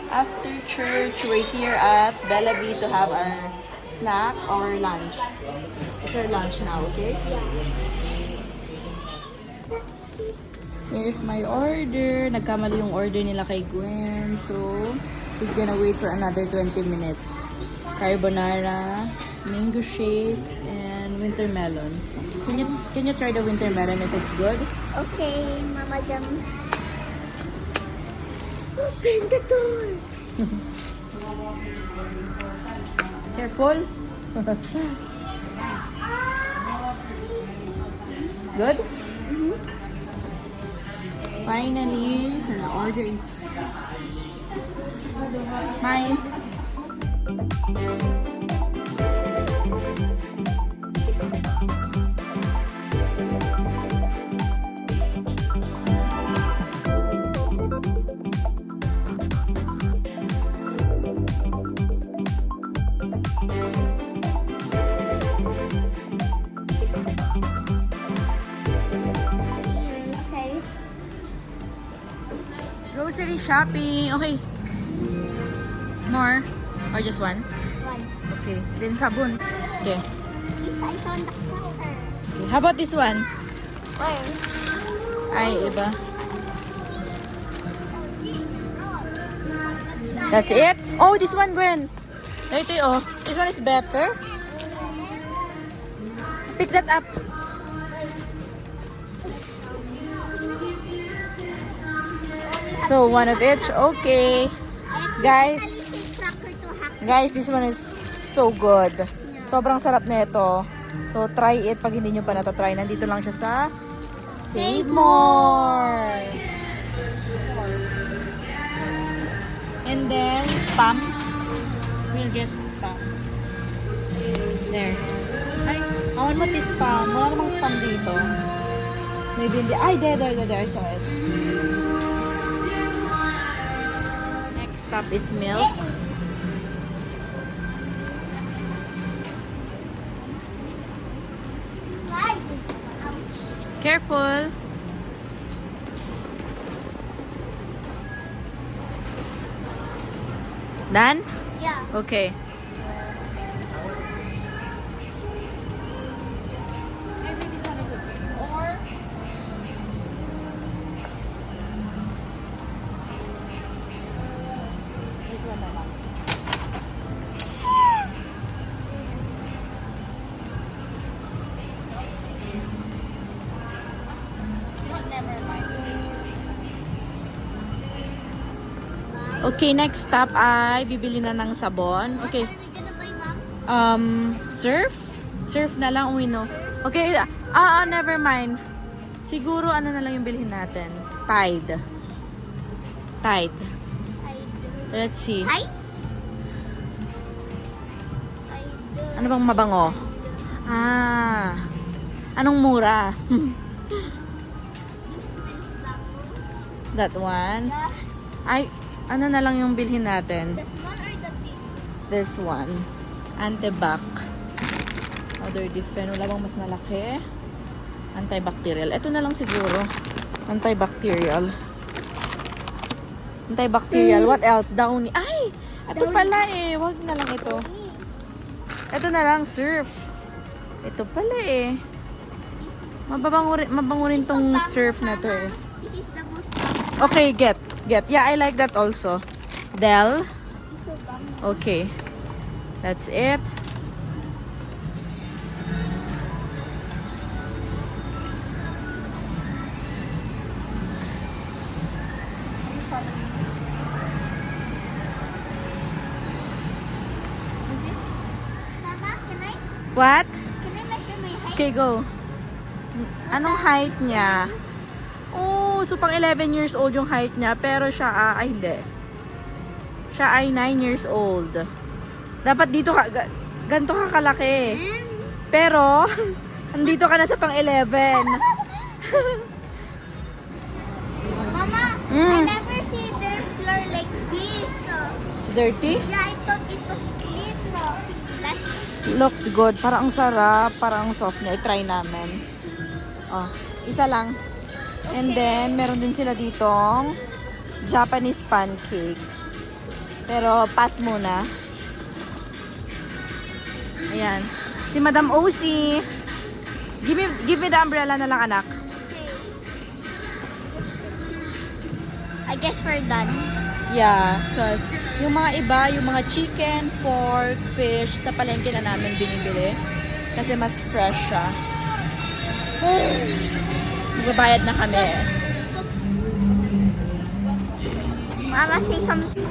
After church, we're here at Bellaby to have our snack or lunch. It's our lunch now, okay? Here's my order. Nagkamali yung order nila kay Gwen. So, she's gonna wait for another 20 minutes. Carbonara, mango shake, and winter melon. Can you try the winter melon if it's good? Okay, Mama Jams. Open the door! Careful. Good? Finally, her order is mine. Okay. Grocery shopping. Okay. More? Or just one? One. Okay. Then sabon. Okay. This I saw the counter. Okay. How about this one? Where? Ay, iba. That's it? Oh, this one, Gwen. Ito oh. This one is better. Pick that up. So, one of each. Okay. Guys. Guys, this one is so good. Sobrang sarap nito. So, try it pag hindi nyo pa natatry. Nandito lang siya sa Save More. And then, Spam. We'll get Spam. There. Ay, awan mo ti Spam. Wala namang Spam dito. Maybe hindi. Ay, there. I saw it. Next stop is milk. Careful. Done? Yeah. Okay. Maybe this one is okay. Or this one na lang. Never mind. Okay, next stop ay bibili na ng sabon. Okay. What are we gonna buy, Mom? Surf? Surf na lang, no? Okay, never mind. Siguro ano na lang yung bilhin natin? Tide. Let's see. Hi? Ano bang mabango? Anong mura? That one. Ay, ano na lang yung bilhin natin? The small or the big? This one. Antibac. Other different. Wala bang mas malaki? Antibacterial. Ito na lang siguro. Antibacterial. What else? Downy. Ay! Ito pala eh. Wag na lang ito. Ito na lang. Surf. Ito pala eh. Mabango rin tong surf na to eh. This is the most Okay, get. Yeah, I like that also. Dell. so bang. Okay. That's it. Mama, can I What? measure my height? Okay, go. Anong height niya? Oh, so pang 11 years old yung height niya. Pero siya, hindi. Siya ay 9 years old. Dapat dito ka, ganito ka kalaki. Pero, andito ka na sa pang 11. Mama, I never see their floor like this. It's dirty? Yeah, I thought it was clean. Looks good. Parang ang sarap. Parang ang soft niya. I-try namin. Oh, isa lang. And then, meron din sila ditong Japanese pancake. Pero pass muna. Ayan. Si Madam OC. Give me the umbrella na lang, anak. I guess we're done. Yeah, because yung mga iba, yung mga chicken, pork, fish, sa palengke na namin binibili. Kasi mas fresh siya. Magbabayad na kami. Mama, say something.